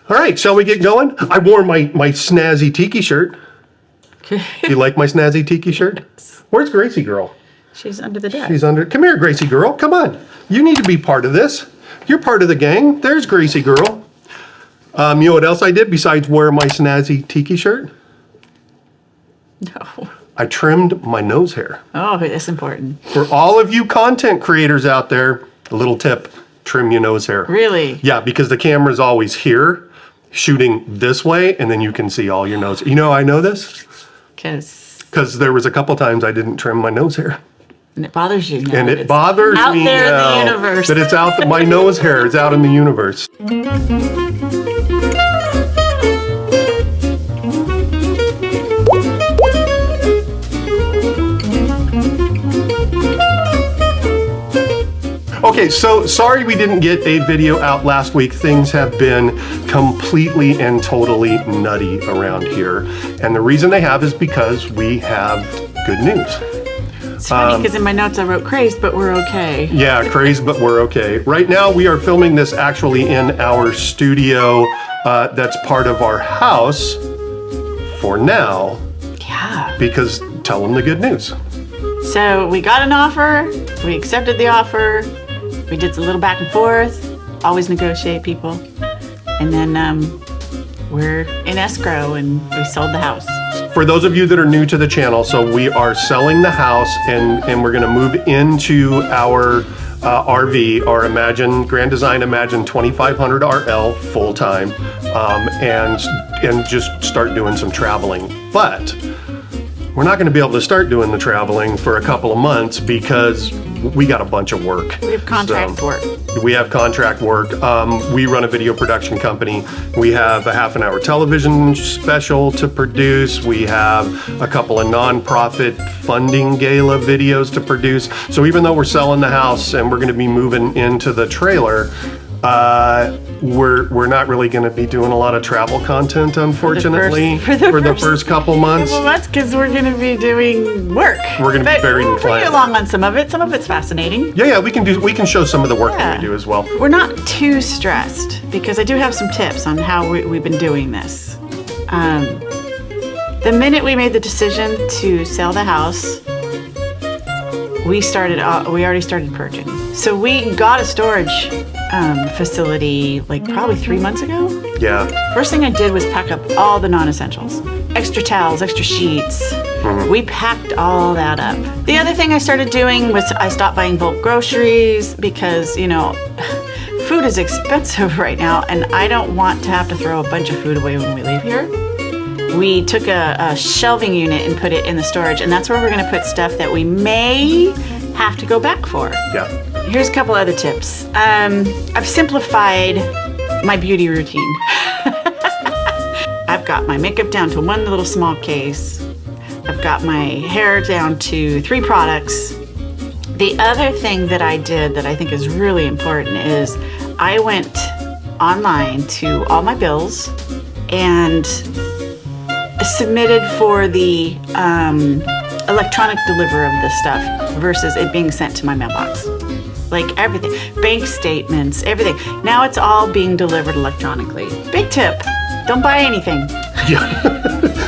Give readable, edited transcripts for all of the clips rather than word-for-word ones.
All right, shall we get going? I wore my snazzy tiki shirt. Do you like my snazzy tiki shirt? Where's Gracie girl? She's under the desk. She's under. Come here, Gracie girl. Come on. You need to be part of this. You're part of the gang. There's Gracie girl. You know what else I did besides wear my snazzy tiki shirt? No. I trimmed my nose hair. Oh, that's important. For all of you content creators out there, a little tip, trim your nose hair. Really? Yeah, because the camera's always here, shooting this way, and then you can see all your nose. You know I know this? Because there was a couple times I didn't trim my nose hair. And it bothers you now. And it bothers out me there now in the universe. that it's out, my nose hair is out in the universe. Okay, so sorry we didn't get a video out last week. Things have been completely and totally nutty around here. And the reason they have is because we have good news. It's funny because in my notes I wrote crazed, but we're okay. Yeah, crazed, but we're okay. Right now we are filming this actually in our studio that's part of our house for now. Yeah. Because tell them the good news. So we got an offer, we accepted the offer, we did a little back and forth, always negotiate people, and then we're in escrow and we sold the house. For those of you that are new to the channel, so we are selling the house and we're gonna move into our RV, our Grand Design Imagine 2500 RL full-time, and just start doing some traveling. But we're not going to be able to start doing the traveling for a couple of months because we got a bunch of work. We have contract work. We have contract work. We run a video production company. We have a half-an-hour television special to produce. We have a couple of nonprofit funding gala videos to produce. So even though we're selling the house and we're going to be moving into the trailer, we're not really going to be doing a lot of travel content, unfortunately, for the first couple months. Well, that's because we're going to be doing work. We're going to be buried in We'll bring you along on some of it. Some of it's fascinating. Yeah, we can show some of the work that we do as well. We're not too stressed because I do have some tips on how we've been doing this. The minute we made the decision to sell the house, we already started purging. So we got a storage facility like probably 3 months ago. Yeah. First thing I did was pack up all the non-essentials. Extra towels, extra sheets. Mm-hmm. We packed all that up. The other thing I started doing was I stopped buying bulk groceries because, you know, food is expensive right now and I don't want to have to throw a bunch of food away when we leave here. We took a shelving unit and put it in the storage, and that's where we're going to put stuff that we may have to go back for. Yeah. Here's a couple other tips. I've simplified my beauty routine. I've got my makeup down to one little small case. I've got my hair down to 3 products. The other thing that I did that I think is really important is I went online to all my bills and submitted for the electronic delivery of this stuff versus it being sent to my mailbox. Like everything, bank statements, everything. Now it's all being delivered electronically. Big tip, don't buy anything. Yeah,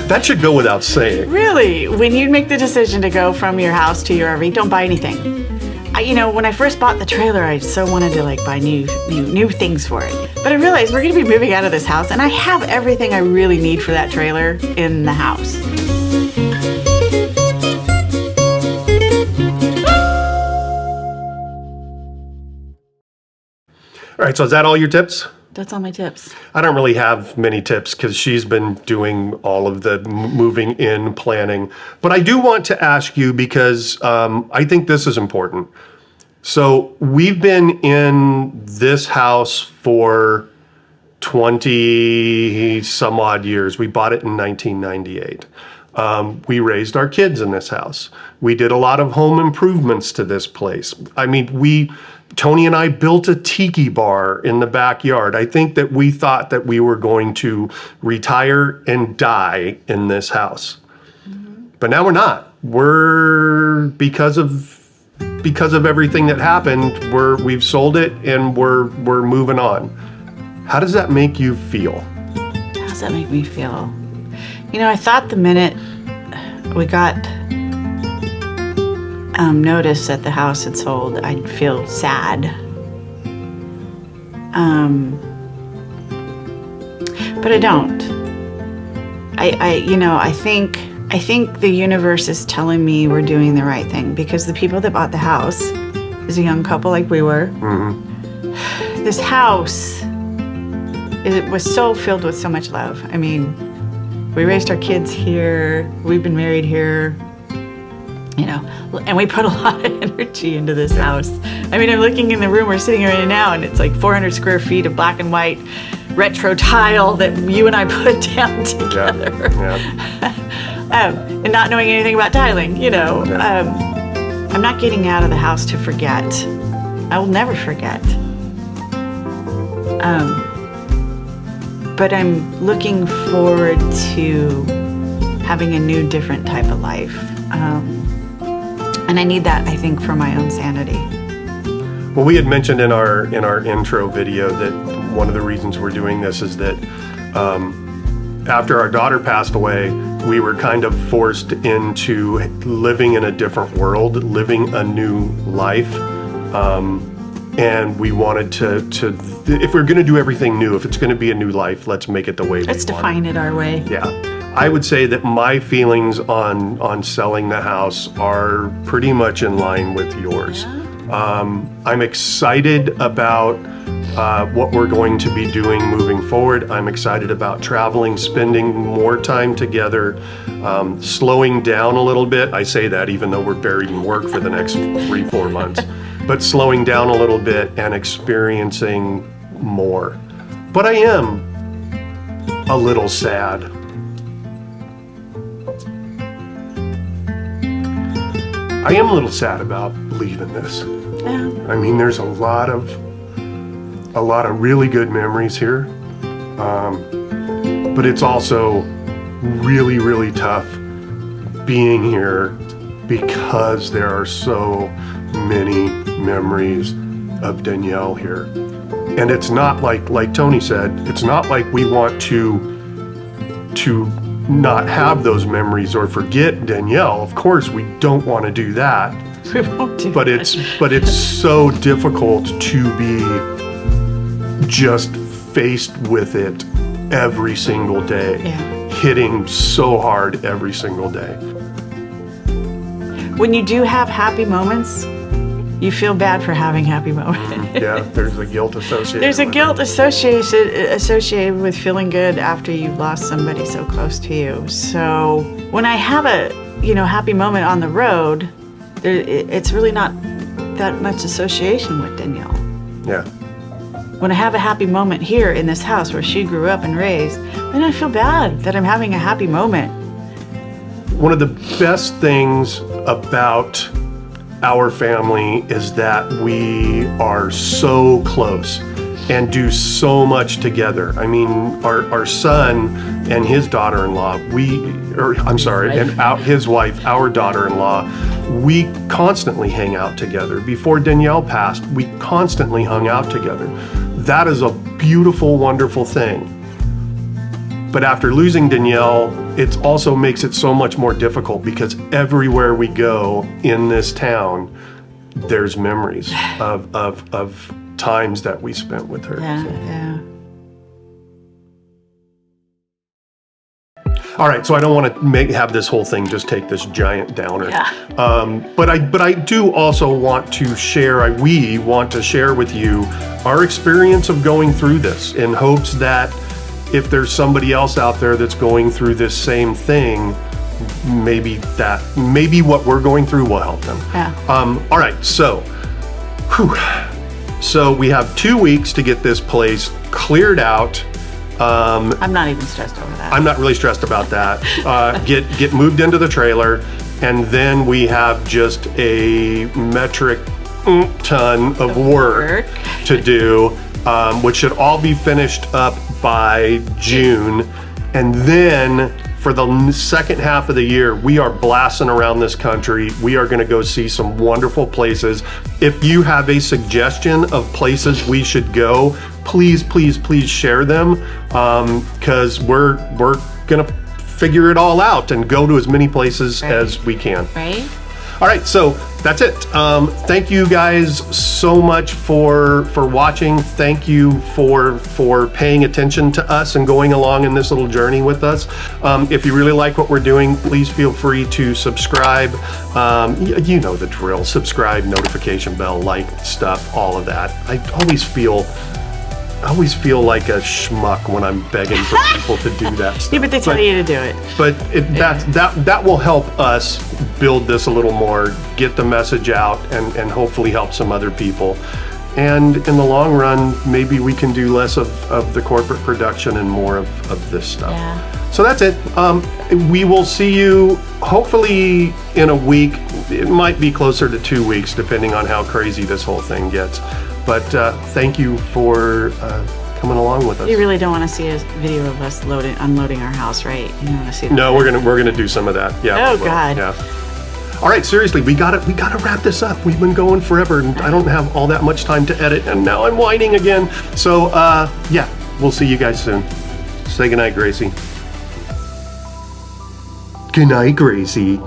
that should go without saying. Really, when you make the decision to go from your house to your RV, don't buy anything. When I first bought the trailer, I so wanted to buy new things for it. But I realized we're gonna be moving out of this house and I have everything I really need for that trailer in the house. All right, so is that all your tips? That's all my tips. I don't really have many tips because she's been doing all of the moving in planning. But I do want to ask you because I think this is important. So we've been in this house for 20 some odd years. We bought it in 1998. We raised our kids in this house. We did a lot of home improvements to this place. I mean, Tony and I built a tiki bar in the backyard. I think that we thought that we were going to retire and die in this house. Mm-hmm. But now we're not. Because of everything that happened, we've sold it and we're moving on. How does that make you feel? How does that make me feel? You know, I thought the minute we got notice that the house had sold, I'd feel sad. But I don't. I think the universe is telling me we're doing the right thing, because the people that bought the house is a young couple like we were. Mm-hmm. This house, it was so filled with so much love. I mean, we raised our kids here. We've been married here. You know, and we put a lot of energy into this house. I mean, I'm looking in the room we're sitting in right now, and it's like 400 square feet of black and white retro tile that you and I put down together. And not knowing anything about tiling, you know. I'm not getting out of the house to forget. I will never forget. But I'm looking forward to having a new, different type of life. And I need that, I think, for my own sanity. Well, we had mentioned in our intro video that one of the reasons we're doing this is that after our daughter passed away, we were kind of forced into living in a different world, living a new life. And we wanted to if we're going to do everything new, if it's going to be a new life, let's make it the way we want. Let's define it our way. Yeah. I would say that my feelings on selling the house are pretty much in line with yours. I'm excited about what we're going to be doing moving forward. I'm excited about traveling, spending more time together, slowing down a little bit. I say that even though we're buried in work for the next 3-4 months, but slowing down a little bit and experiencing more. But I am a little sad. I am a little sad about leaving this. Yeah. I mean, there's a lot of really good memories here, but it's also really, really tough being here because there are so many memories of Danielle here. And it's not like Tony said, it's not like we want to not have those memories or forget Danielle. Of course, we don't want to do that. We won't do but that. it's so difficult to be just faced with it every single day, hitting so hard every single day. When you do have happy moments, you feel bad for having happy moments. Yeah, there's a guilt associated. There's a with guilt it. associated with feeling good after you've lost somebody so close to you. So when I have a happy moment on the road, it's really not that much association with Danielle. Yeah. When I have a happy moment here in this house where she grew up and raised, then I feel bad that I'm having a happy moment. One of the best things about our family is that we are so close and do so much together. I mean, our son and his daughter-in-law, his wife, our daughter-in-law, we constantly hang out together. Before Danielle passed, we constantly hung out together. That is a beautiful, wonderful thing. But after losing Danielle, it also makes it so much more difficult because everywhere we go in this town, there's memories of times that we spent with her. Yeah. All right, so I don't want to have this whole thing just take this giant downer. Yeah. But I do also want to share. We want to share with you our experience of going through this, in hopes that if there's somebody else out there that's going through this same thing, maybe what we're going through will help them. Yeah. All right, so we have 2 weeks to get this place cleared out. I'm not even stressed over that. I'm not really stressed about that. Get moved into the trailer, and then we have just a metric ton of work to do, which should all be finished up by June. And then for the second half of the year, we are blasting around this country. We are going to go see some wonderful places. If you have a suggestion of places we should go, please, please, please share them, because we're going to figure it all out and go to as many places as we can. Right? All right, so that's it. Thank you guys so much for watching. Thank you for paying attention to us and going along in this little journey with us. If you really like what we're doing, please feel free to subscribe. You know the drill. Subscribe, notification bell, like stuff, all of that. I always feel like a schmuck when I'm begging for people to do that stuff. Yeah, but they tell you to do it. But that will help us build this a little more, get the message out, and hopefully help some other people. And in the long run, maybe we can do less of the corporate production and more of this stuff. Yeah. So that's it. We will see you hopefully in a week. It might be closer to 2 weeks, depending on how crazy this whole thing gets. But thank you for coming along with us. You really don't want to see a video of us unloading our house, right? You don't want to see that. No, we're gonna do some of that. Yeah. Oh God. Yeah. All right, seriously, we gotta wrap this up. We've been going forever, and I don't have all that much time to edit, and now I'm whining again. So yeah, we'll see you guys soon. Say goodnight, Gracie. Good night, Gracie.